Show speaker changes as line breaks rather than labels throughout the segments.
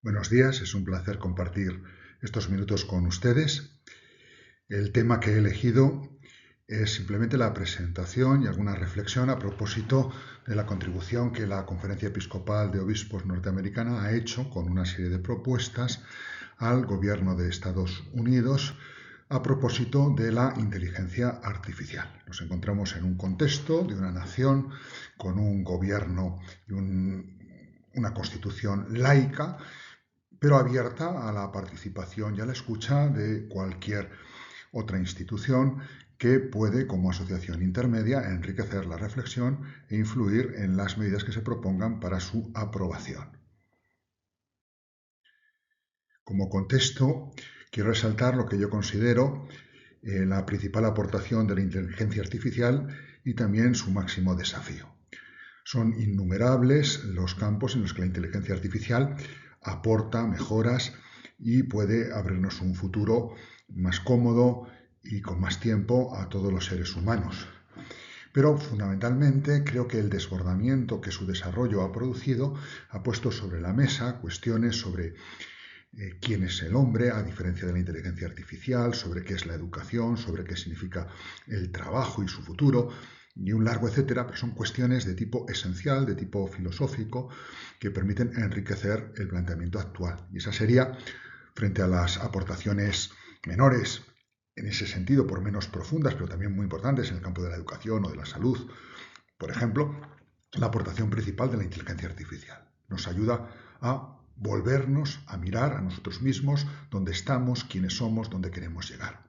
Buenos días, es un placer compartir estos minutos con ustedes. El tema que he elegido es simplemente la presentación y alguna reflexión a propósito de la contribución que la Conferencia Episcopal de Obispos norteamericana ha hecho con una serie de propuestas al gobierno de Estados Unidos a propósito de la inteligencia artificial. Nos encontramos en un contexto de una nación con un gobierno y una constitución laica, pero abierta a la participación y a la escucha de cualquier otra institución que puede, como asociación intermedia, enriquecer la reflexión e influir en las medidas que se propongan para su aprobación. Como contexto, quiero resaltar lo que yo considero la principal aportación de la inteligencia artificial y también su máximo desafío. Son innumerables los campos en los que la inteligencia artificial aporta mejoras y puede abrirnos un futuro más cómodo y con más tiempo a todos los seres humanos. Pero fundamentalmente creo que el desbordamiento que su desarrollo ha producido ha puesto sobre la mesa cuestiones sobre quién es el hombre, a diferencia de la inteligencia artificial, sobre qué es la educación, sobre qué significa el trabajo y su futuro, y un largo etcétera, pero son cuestiones de tipo esencial, de tipo filosófico, que permiten enriquecer el planteamiento actual. Y esa sería, frente a las aportaciones menores, en ese sentido, por menos profundas, pero también muy importantes en el campo de la educación o de la salud, por ejemplo, la aportación principal de la inteligencia artificial. Nos ayuda a volvernos a mirar a nosotros mismos, dónde estamos, quiénes somos, dónde queremos llegar.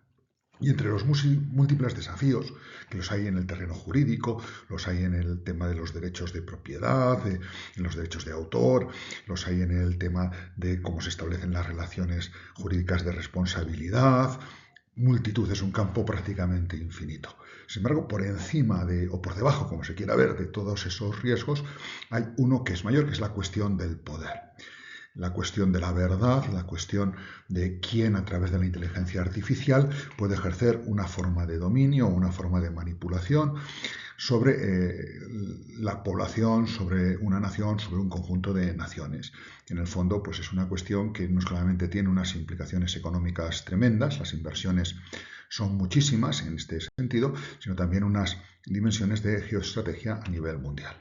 Y entre los múltiples desafíos, que los hay en el terreno jurídico, los hay en el tema de los derechos de propiedad, en los derechos de autor, los hay en el tema de cómo se establecen las relaciones jurídicas de responsabilidad. Multitud, es un campo prácticamente infinito. Sin embargo, por encima o por debajo, como se quiera ver, de todos esos riesgos, hay uno que es mayor, que es la cuestión del poder. La cuestión de la verdad, la cuestión de quién a través de la inteligencia artificial puede ejercer una forma de dominio o una forma de manipulación sobre la población, sobre una nación, sobre un conjunto de naciones. En el fondo, pues es una cuestión que no solamente tiene unas implicaciones económicas tremendas, las inversiones son muchísimas en este sentido, sino también unas dimensiones de geoestrategia a nivel mundial.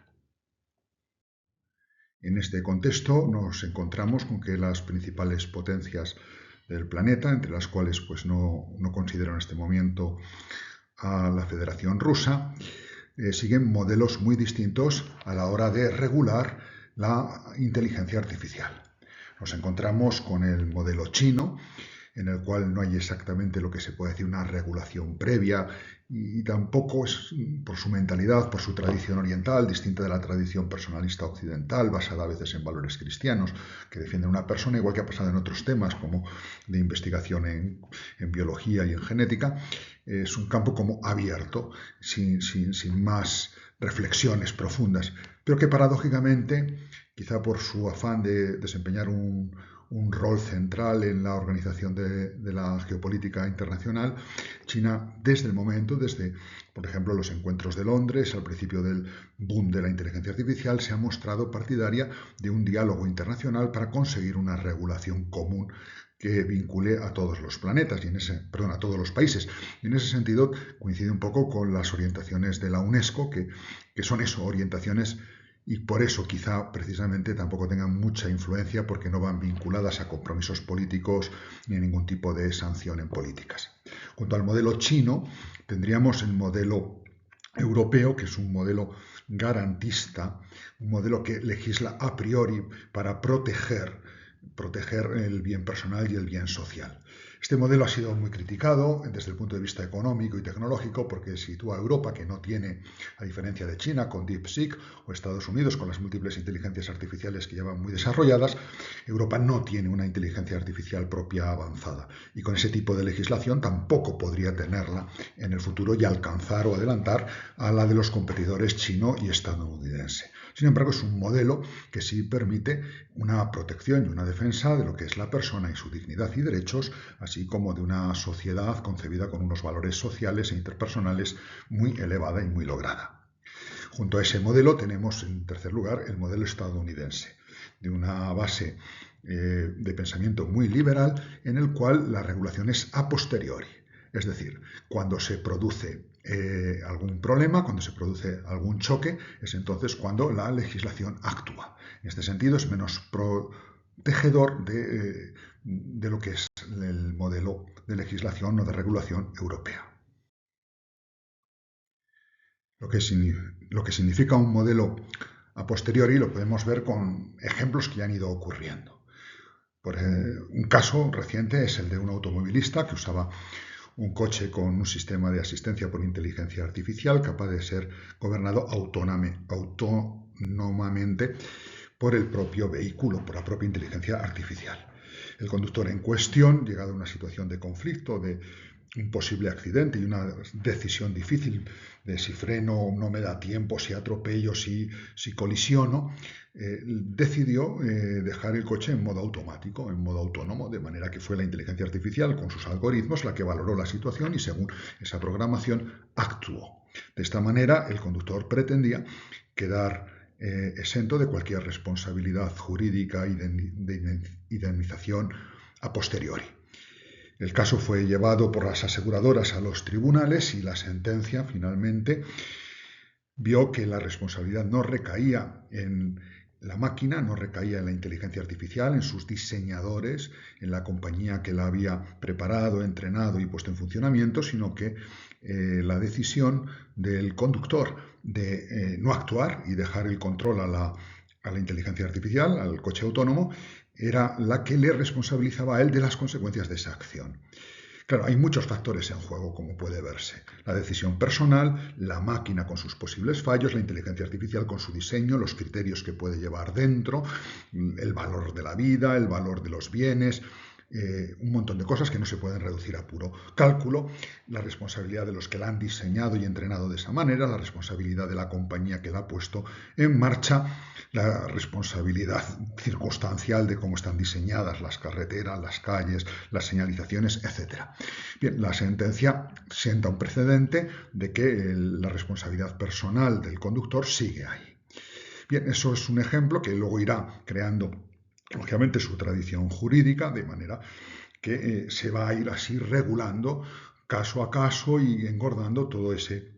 En este contexto nos encontramos con que las principales potencias del planeta, entre las cuales pues no considero en este momento a la Federación Rusa, siguen modelos muy distintos a la hora de regular la inteligencia artificial. Nos encontramos con el modelo chino, en el cual no hay exactamente lo que se puede decir una regulación previa y tampoco es por su mentalidad, por su tradición oriental, distinta de la tradición personalista occidental, basada a veces en valores cristianos, que defienden a una persona, igual que ha pasado en otros temas como de investigación en biología y en genética. Es un campo como abierto, sin más reflexiones profundas, pero que paradójicamente, quizá por su afán de desempeñar un rol central en la organización de la geopolítica internacional, China desde por ejemplo, los encuentros de Londres, al principio del boom de la inteligencia artificial, se ha mostrado partidaria de un diálogo internacional para conseguir una regulación común que vincule a todos los planetas, a todos los países. Y en ese sentido coincide un poco con las orientaciones de la UNESCO, que son orientaciones y por eso quizá precisamente tampoco tengan mucha influencia porque no van vinculadas a compromisos políticos ni a ningún tipo de sanción en políticas. Junto al modelo chino tendríamos el modelo europeo, que es un modelo garantista, un modelo que legisla a priori para proteger el bien personal y el bien social. Este modelo ha sido muy criticado desde el punto de vista económico y tecnológico porque sitúa a Europa, que no tiene, a diferencia de China con DeepSeek, o Estados Unidos con las múltiples inteligencias artificiales que llevan muy desarrolladas, Europa no tiene una inteligencia artificial propia avanzada. Y con ese tipo de legislación tampoco podría tenerla en el futuro y alcanzar o adelantar a la de los competidores chino y estadounidense. Sin embargo, es un modelo que sí permite una protección y una defensa de lo que es la persona y su dignidad y derechos, así como de una sociedad concebida con unos valores sociales e interpersonales muy elevada y muy lograda. Junto a ese modelo tenemos, en tercer lugar, el modelo estadounidense, de una base de pensamiento muy liberal, en el cual la regulación es a posteriori. Es decir, cuando se produce algún problema, cuando se produce algún choque, es entonces cuando la legislación actúa. En este sentido es menos protegedor de lo que es el modelo de legislación o de regulación europea. Lo que significa un modelo a posteriori lo podemos ver con ejemplos que ya han ido ocurriendo. Un caso reciente es el de un automovilista que usaba un coche con un sistema de asistencia por inteligencia artificial capaz de ser gobernado autónomamente por el propio vehículo, por la propia inteligencia artificial. El conductor en cuestión, llegado a una situación de conflicto, de un posible accidente y una decisión difícil de si freno, no me da tiempo, si atropello, si colisiono, decidió dejar el coche en modo automático, en modo autónomo, de manera que fue la inteligencia artificial con sus algoritmos la que valoró la situación y según esa programación actuó. De esta manera el conductor pretendía quedar exento de cualquier responsabilidad jurídica y de indemnización a posteriori. El caso fue llevado por las aseguradoras a los tribunales y la sentencia finalmente vio que la responsabilidad no recaía en la máquina, no recaía en la inteligencia artificial, en sus diseñadores, en la compañía que la había preparado, entrenado y puesto en funcionamiento, sino que la decisión del conductor de no actuar y dejar el control a la inteligencia artificial, al coche autónomo, era la que le responsabilizaba a él de las consecuencias de esa acción. Claro, hay muchos factores en juego, como puede verse. La decisión personal, la máquina con sus posibles fallos, la inteligencia artificial con su diseño, los criterios que puede llevar dentro, el valor de la vida, el valor de los bienes, un montón de cosas que no se pueden reducir a puro cálculo, la responsabilidad de los que la han diseñado y entrenado de esa manera, la responsabilidad de la compañía que la ha puesto en marcha, la responsabilidad circunstancial de cómo están diseñadas las carreteras, las calles, las señalizaciones, etc. Bien, la sentencia sienta un precedente de que la responsabilidad personal del conductor sigue ahí. Bien, eso es un ejemplo que luego irá creando lógicamente su tradición jurídica, de manera que se va a ir así regulando caso a caso y engordando todo ese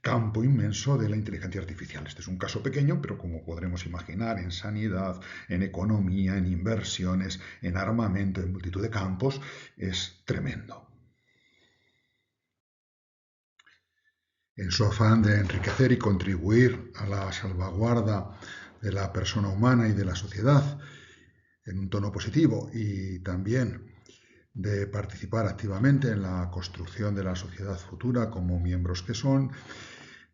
campo inmenso de la inteligencia artificial. Este es un caso pequeño, pero como podremos imaginar, en sanidad, en economía, en inversiones, en armamento, en multitud de campos, es tremendo. En su afán de enriquecer y contribuir a la salvaguarda de la persona humana y de la sociedad en un tono positivo y también de participar activamente en la construcción de la sociedad futura como miembros que son,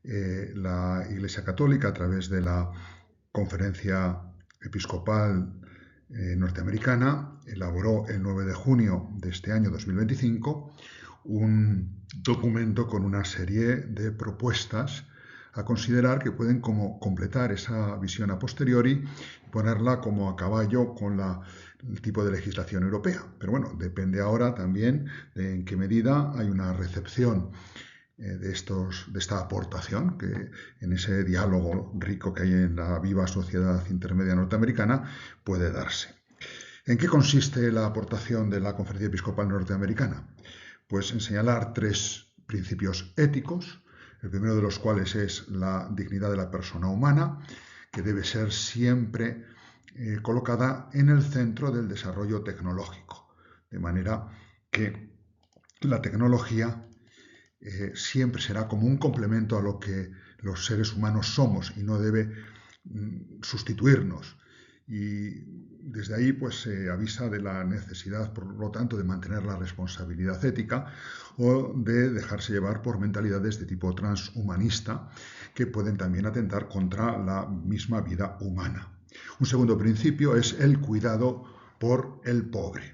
la Iglesia Católica a través de la Conferencia Episcopal norteamericana elaboró el 9 de junio de este año 2025 un documento con una serie de propuestas a considerar que pueden como completar esa visión a posteriori y ponerla como a caballo con el tipo de legislación europea. Pero bueno, depende ahora también de en qué medida hay una recepción de esta aportación que en ese diálogo rico que hay en la viva sociedad intermedia norteamericana puede darse. ¿En qué consiste la aportación de la Conferencia Episcopal norteamericana? Pues en señalar 3 principios éticos, el primero de los cuales es la dignidad de la persona humana, que debe ser siempre colocada en el centro del desarrollo tecnológico, de manera que la tecnología siempre será como un complemento a lo que los seres humanos somos y no debe sustituirnos. Y desde ahí pues se avisa de la necesidad, por lo tanto, de mantener la responsabilidad ética o de dejarse llevar por mentalidades de tipo transhumanista que pueden también atentar contra la misma vida humana. Un segundo principio es el cuidado por el pobre,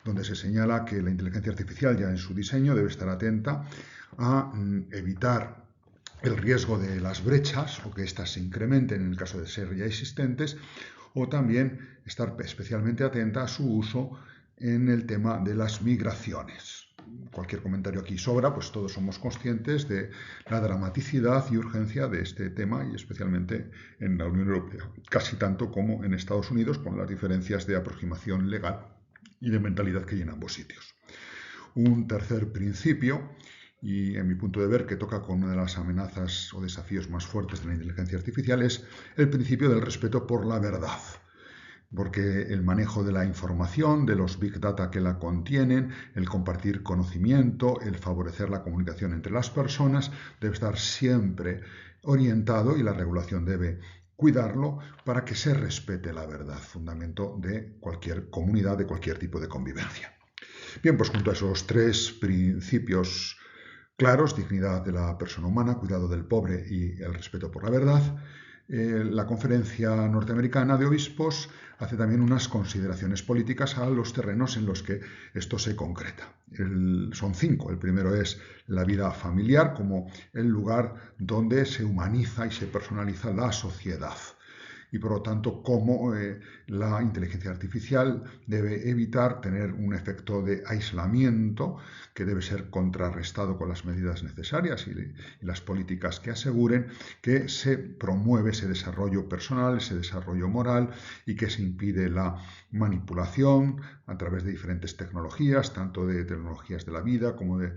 donde se señala que la inteligencia artificial ya en su diseño debe estar atenta a evitar el riesgo de las brechas o que éstas se incrementen en el caso de ser ya existentes, o también estar especialmente atenta a su uso en el tema de las migraciones. cualquier comentario aquí sobra, pues todos somos conscientes de la dramaticidad y urgencia de este tema, y especialmente en la Unión Europea, casi tanto como en Estados Unidos, con las diferencias de aproximación legal y de mentalidad que hay en ambos sitios. Un tercer principio, y en mi punto de ver que toca con una de las amenazas o desafíos más fuertes de la inteligencia artificial, es el principio del respeto por la verdad. Porque el manejo de la información, de los big data que la contienen, el compartir conocimiento, el favorecer la comunicación entre las personas, debe estar siempre orientado, y la regulación debe cuidarlo para que se respete la verdad, fundamento de cualquier comunidad, de cualquier tipo de convivencia. Bien, pues junto a esos tres principios claros, dignidad de la persona humana, cuidado del pobre y el respeto por la verdad, la Conferencia Norteamericana de Obispos hace también unas consideraciones políticas a los terrenos en los que esto se concreta. Son 5. El primero es la vida familiar como el lugar donde se humaniza y se personaliza la sociedad. Y por lo tanto, cómo la inteligencia artificial debe evitar tener un efecto de aislamiento que debe ser contrarrestado con las medidas necesarias y las políticas que aseguren que se promueve ese desarrollo personal, ese desarrollo moral, y que se impide la manipulación a través de diferentes tecnologías, tanto de tecnologías de la vida como de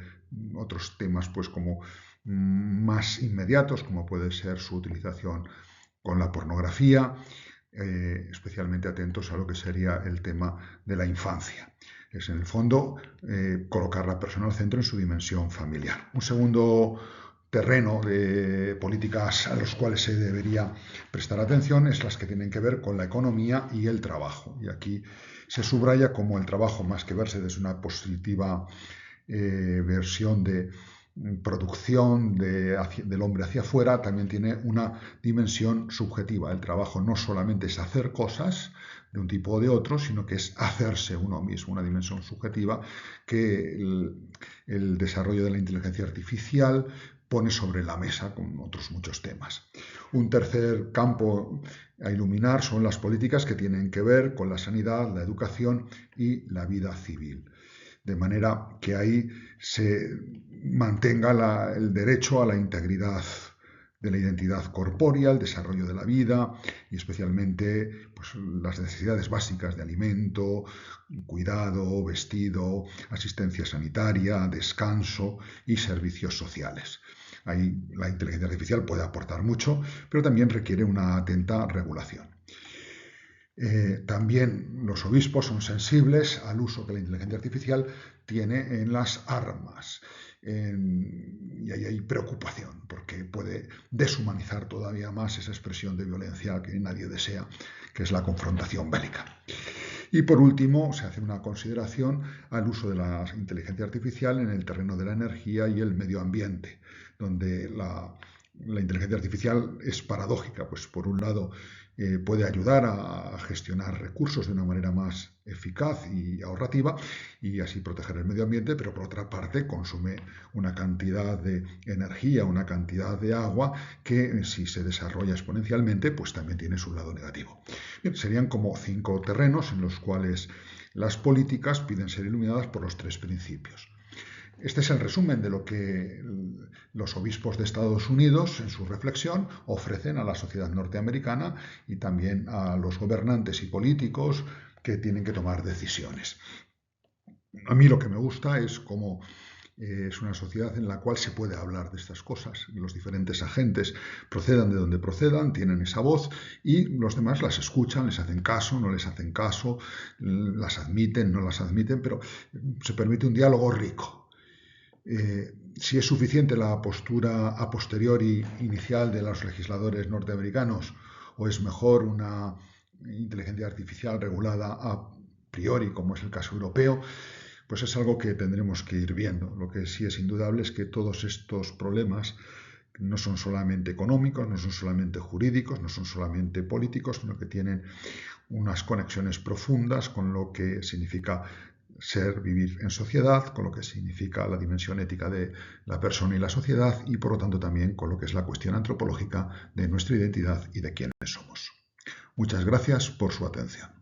otros temas pues como más inmediatos, como puede ser su utilización con la pornografía, especialmente atentos a lo que sería el tema de la infancia. Es en el fondo colocar la persona al centro en su dimensión familiar. Un segundo terreno de políticas a los cuales se debería prestar atención es las que tienen que ver con la economía y el trabajo. Y aquí se subraya como el trabajo, más que verse desde una positiva versión de producción del hombre hacia afuera, también tiene una dimensión subjetiva. El trabajo no solamente es hacer cosas de un tipo o de otro, sino que es hacerse uno mismo, una dimensión subjetiva que el desarrollo de la inteligencia artificial pone sobre la mesa con otros muchos temas. Un tercer campo a iluminar son las políticas que tienen que ver con la sanidad, la educación y la vida civil. De manera que ahí se mantenga el derecho a la integridad de la identidad corpórea, el desarrollo de la vida y especialmente pues, las necesidades básicas de alimento, cuidado, vestido, asistencia sanitaria, descanso y servicios sociales. Ahí la inteligencia artificial puede aportar mucho, pero también requiere una atenta regulación. También los obispos son sensibles al uso que la inteligencia artificial tiene en las armas. Y ahí hay preocupación, porque puede deshumanizar todavía más esa expresión de violencia que nadie desea, que es la confrontación bélica. Y por último, se hace una consideración al uso de la inteligencia artificial en el terreno de la energía y el medio ambiente, donde la inteligencia artificial es paradójica, pues por un lado puede ayudar a gestionar recursos de una manera más eficaz y ahorrativa y así proteger el medio ambiente, pero por otra parte consume una cantidad de energía, una cantidad de agua que si se desarrolla exponencialmente, pues también tiene su lado negativo. Bien, serían como 5 terrenos en los cuales las políticas piden ser iluminadas por los 3 principios. Este es el resumen de lo que los obispos de Estados Unidos, en su reflexión, ofrecen a la sociedad norteamericana y también a los gobernantes y políticos que tienen que tomar decisiones. A mí lo que me gusta es cómo es una sociedad en la cual se puede hablar de estas cosas. Los diferentes agentes procedan de donde procedan, tienen esa voz y los demás las escuchan, les hacen caso, no les hacen caso, las admiten, no las admiten, pero se permite un diálogo rico. Si es suficiente la postura a posteriori inicial de los legisladores norteamericanos o es mejor una inteligencia artificial regulada a priori, como es el caso europeo, pues es algo que tendremos que ir viendo. Lo que sí es indudable es que todos estos problemas no son solamente económicos, no son solamente jurídicos, no son solamente políticos, sino que tienen unas conexiones profundas con lo que significa vivir en sociedad, con lo que significa la dimensión ética de la persona y la sociedad y por lo tanto también con lo que es la cuestión antropológica de nuestra identidad y de quiénes somos. Muchas gracias por su atención.